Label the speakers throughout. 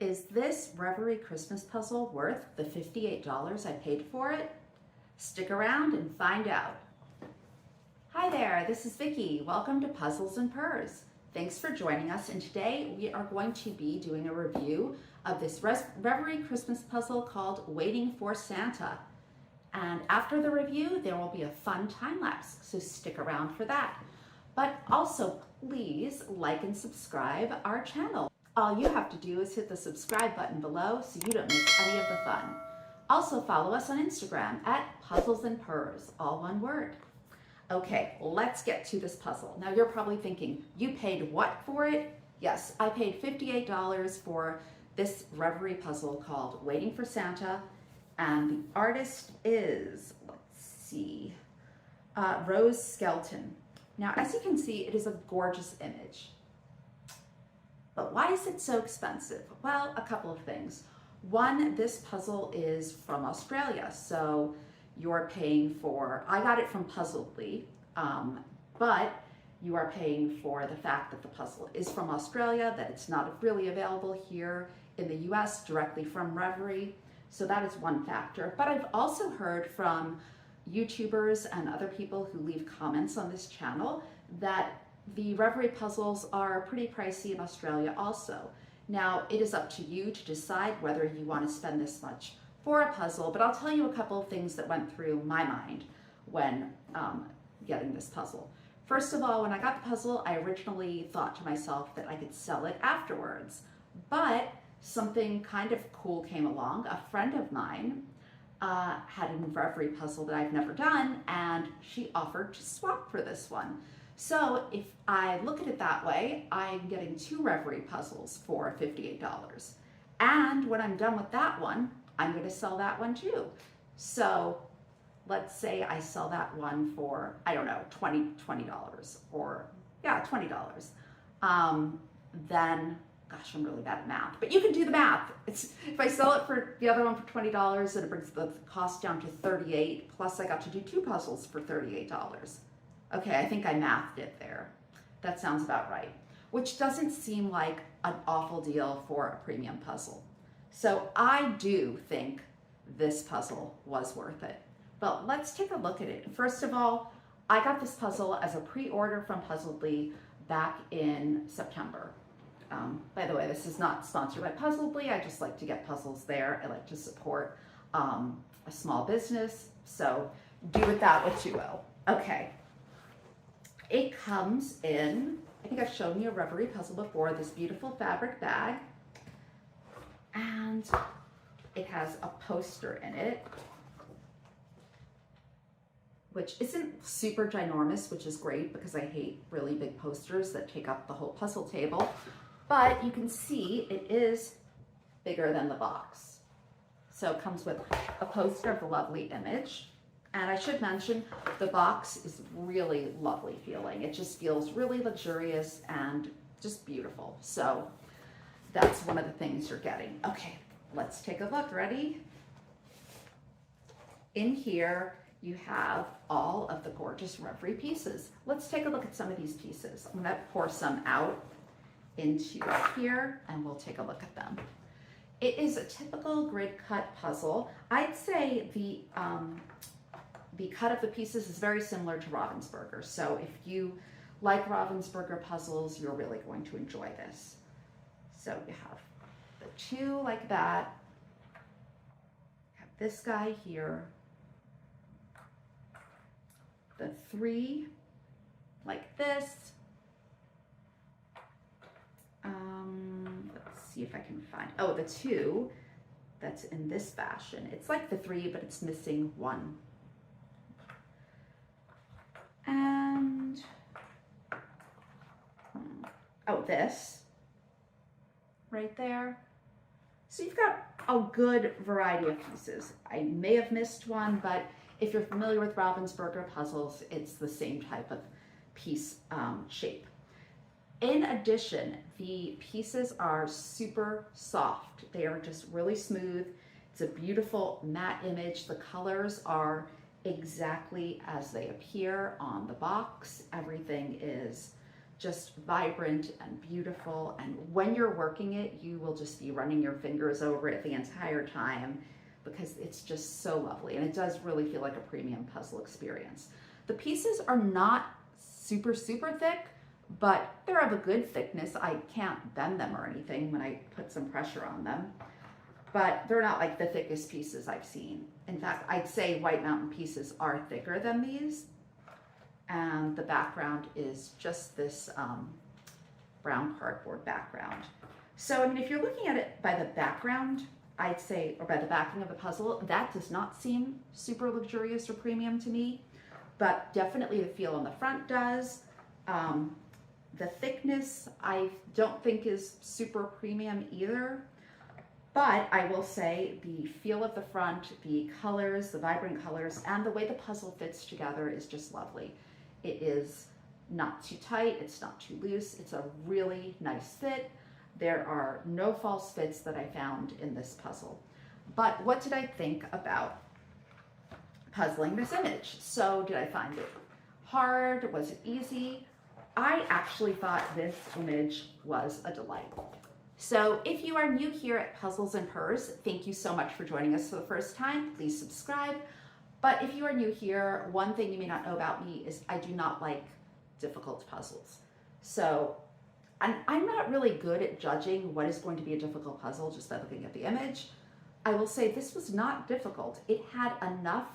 Speaker 1: is this Reverie Christmas puzzle worth the $58 I paid for it? Stick around and find out. Hi there, this is Vicky. Welcome to Puzzles and Purrs. Thanks for joining us, and today we are going to be doing a review of this Reverie Christmas puzzle called Waiting for Santa. And after the review, there will be a fun time lapse, so stick around for that. But also, please like and subscribe our channel. All you have to do is hit the subscribe button below so you don't miss any of the fun. Also follow us on Instagram at Puzzles and Purrs, all one word. Okay, let's get to this puzzle. Now you're probably thinking, you paid what for it? Yes, I paid $58 for this Reverie puzzle called Waiting for Santa, and the artist is, let's see, Rose Skelton. Now, as you can see, it is a gorgeous image. But why is it so expensive? Well, a couple of things. One, this puzzle is from Australia, so you're paying for, I got it from Puzzledly, but you are paying for the fact that the puzzle is from Australia, that it's not really available here in the US directly from Reverie. So that is one factor. But I've also heard from YouTubers and other people who leave comments on this channel that the Reverie puzzles are pretty pricey in Australia also. Now, it is up to you to decide whether you want to spend this much for a puzzle, but I'll tell you a couple of things that went through my mind when getting this puzzle. First of all, when I got the puzzle, I originally thought to myself that I could sell it afterwards, but something kind of cool came along. A friend of mine had a Reverie puzzle that I've never done, and she offered to swap for this one. So if I look at it that way, I'm getting two Reverie puzzles for $58. And when I'm done with that one, I'm going to sell that one too. So let's say I sell that one for, I don't know, $20 or yeah, $20. Then, gosh, I'm really bad at math, but you can do the math. If I sell it for the other one for $20, then it brings the cost down to $38, plus I got to do two puzzles for $38. Okay, I think I mathed it there. That sounds about right, which doesn't seem like an awful deal for a premium puzzle. So I do think this puzzle was worth it. But let's take a look at it. First of all, I got this puzzle as a pre-order from Puzzledly back in September. By the way, this is not sponsored by Puzzledly. I just like to get puzzles there. I like to support a small business. So do with that what you will. Okay. It comes in, I think I've shown you a Reverie puzzle before, this beautiful fabric bag. And it has a poster in it, which isn't super ginormous, which is great because I hate really big posters that take up the whole puzzle table. But you can see it is bigger than the box. So it comes with a poster of the lovely image. And I should mention, the box is really lovely feeling. It just feels really luxurious and just beautiful. So that's one of the things you're getting. Okay, let's take a look. Ready? In here, you have all of the gorgeous Reverie pieces. Let's take a look at some of these pieces. I'm gonna pour some out into here and we'll take a look at them. It is a typical grid cut puzzle. I'd say the cut of the pieces is very similar to Ravensburger. So if you like Ravensburger puzzles, you're really going to enjoy this. So you have the two like that, have this guy here, the three like this. Let's see if I can find, oh, the two that's in this fashion. It's like the three, but it's missing one. And, oh, this right there. So you've got a good variety of pieces. I may have missed one, but if you're familiar with Ravensburger puzzles, it's the same type of piece shape. In addition, the pieces are super soft. They are just really smooth. It's a beautiful matte image. The colors are exactly as they appear on the box. Everything is just vibrant and beautiful. And when you're working it, you will just be running your fingers over it the entire time because it's just so lovely. And it does really feel like a premium puzzle experience. The pieces are not super, super thick, but they're of a good thickness. I can't bend them or anything when I put some pressure on them, but they're not like the thickest pieces I've seen. In fact, I'd say White Mountain pieces are thicker than these. And the background is just this brown cardboard background. So, I mean, if you're looking at it by the background, I'd say, or by the backing of the puzzle, that does not seem super luxurious or premium to me, but definitely the feel on the front does. The thickness, I don't think is super premium either, but I will say the feel of the front, the colors, the vibrant colors, and the way the puzzle fits together is just lovely. It is not too tight, it's not too loose, it's a really nice fit. There are no false fits that I found in this puzzle. But what did I think about puzzling this image? So did I find it hard? Was it easy? I actually thought this image was a delight. So if you are new here at Puzzles and Purrs, thank you so much for joining us for the first time. Please subscribe. But if you are new here, one thing you may not know about me is I do not like difficult puzzles. So I'm not really good at judging what is going to be a difficult puzzle just by looking at the image. I will say this was not difficult. It had enough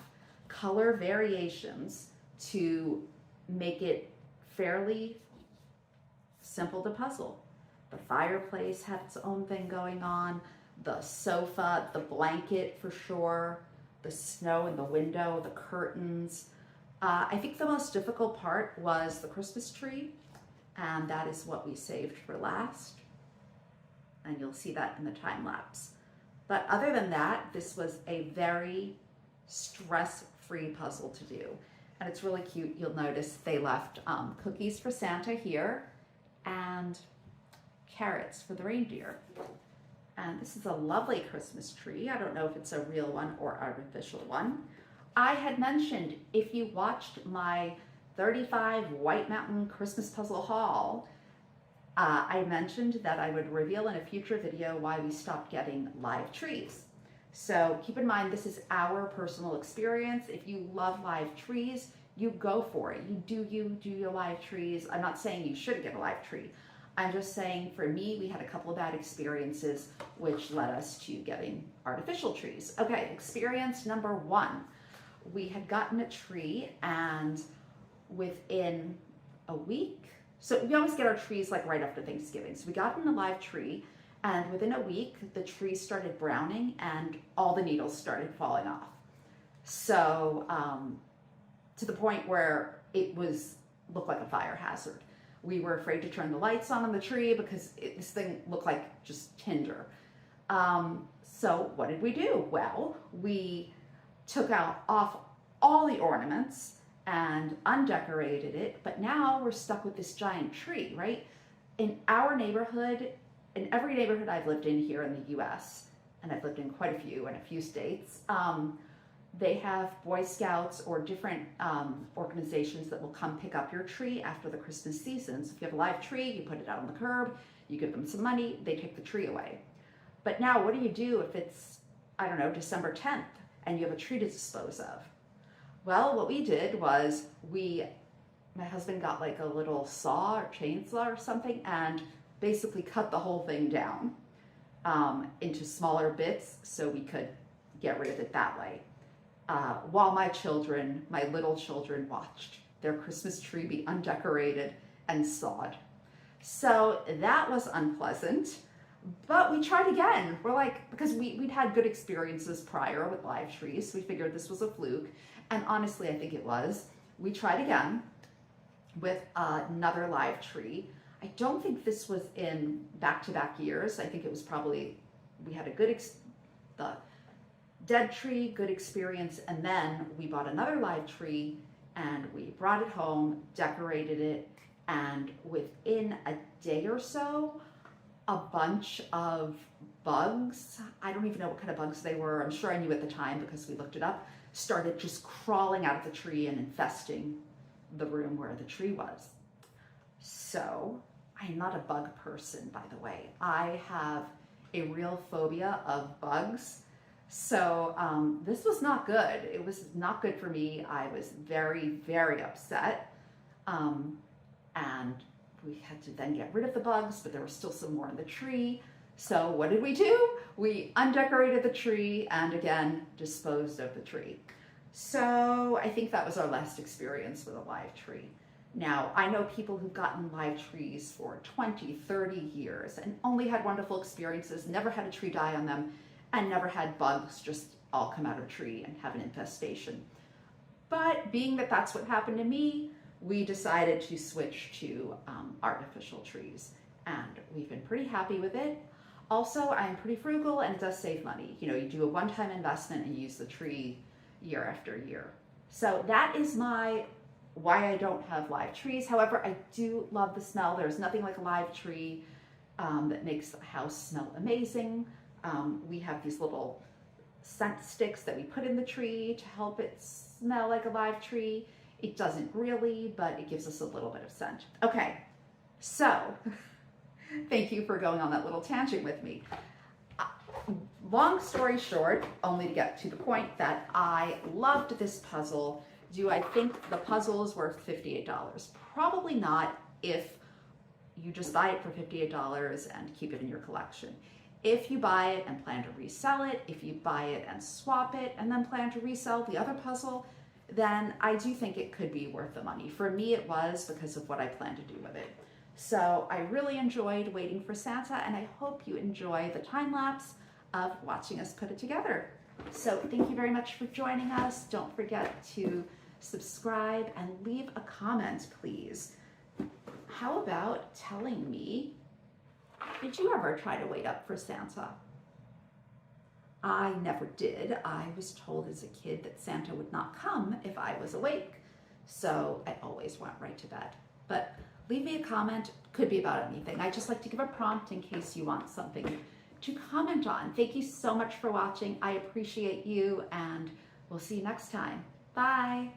Speaker 1: color variations to make it fairly simple to puzzle. The fireplace had its own thing going on, the sofa, the blanket for sure, the snow in the window, the curtains. I think the most difficult part was the Christmas tree, and that is what we saved for last. And you'll see that in the time lapse. But other than that, this was a very stress-free puzzle to do. And it's really cute. You'll notice they left cookies for Santa here and carrots for the reindeer. And this is a lovely Christmas tree. I don't know if it's a real one or artificial one. I had mentioned, if you watched my 35 White Mountain Christmas puzzle haul, I mentioned that I would reveal in a future video why we stopped getting live trees. So keep in mind, this is our personal experience. If you love live trees, you go for it. You do your live trees. I'm not saying you shouldn't get a live tree. I'm just saying, for me, we had a couple of bad experiences, which led us to getting artificial trees. Okay, experience number one. We had gotten a tree, and within a week, so we always get our trees like right after Thanksgiving. So we got in a live tree, and within a week, the tree started browning and all the needles started falling off. So to the point where it looked like a fire hazard. We were afraid to turn the lights on the tree because this thing looked like just tinder. So what did we do? Well, we took off all the ornaments and undecorated it, but now we're stuck with this giant tree, right? In our neighborhood, in every neighborhood I've lived in here in the US, and I've lived in quite a few in a few states, they have Boy Scouts or different organizations that will come pick up your tree after the Christmas season. So if you have a live tree, you put it out on the curb, you give them some money, they take the tree away. But now what do you do if it's, I don't know, December 10th and you have a tree to dispose of? Well, what we did was my husband got like a little saw or chainsaw or something and basically cut the whole thing down into smaller bits so we could get rid of it that way. While my little children watched their Christmas tree be undecorated and sawed. So that was unpleasant, but we tried again. We're like, because we'd had good experiences prior with live trees, so we figured this was a fluke. And honestly, I think it was. We tried again with another live tree. I don't think this was in back-to-back years. I think it was probably, we had a good, the dead tree, good experience, and then we bought another live tree and we brought it home, decorated it, and within a day or so, a bunch of bugs, I don't even know what kind of bugs they were, I'm sure I knew at the time because we looked it up, started just crawling out of the tree and infesting the room where the tree was. So I'm not a bug person, by the way. I have a real phobia of bugs. So this was not good. It was not good for me. I was very, very upset. And we had to then get rid of the bugs, but there was still some more in the tree. So what did we do? We undecorated the tree and again, disposed of the tree. So I think that was our last experience with a live tree. Now, I know people who've gotten live trees for 20, 30 years and only had wonderful experiences, never had a tree die on them, and never had bugs just all come out of a tree and have an infestation. But being that that's what happened to me, we decided to switch to artificial trees, and we've been pretty happy with it. Also, I'm pretty frugal and it does save money. You know, you do a one-time investment and use the tree year after year. So that is why I don't have live trees. However, I do love the smell. There's nothing like a live tree that makes the house smell amazing. We have these little scent sticks that we put in the tree to help it smell like a live tree. It doesn't really, but it gives us a little bit of scent. Okay, so thank you for going on that little tangent with me. Long story short, only to get to the point that I loved this puzzle. Do I think the puzzle is worth $58? Probably not if you just buy it for $58 and keep it in your collection. If you buy it and plan to resell it, if you buy it and swap it and then plan to resell the other puzzle, then I do think it could be worth the money. For me, it was because of what I plan to do with it. So I really enjoyed waiting for Santa, and I hope you enjoy the time lapse of watching us put it together. So thank you very much for joining us. Don't forget to subscribe and leave a comment, please. How about telling me, did you ever try to wait up for Santa? I never did. I was told as a kid that Santa would not come if I was awake, so I always went right to bed. But leave me a comment, could be about anything. I just like to give a prompt in case you want something to comment on. Thank you so much for watching. I appreciate you, and we'll see you next time. Bye.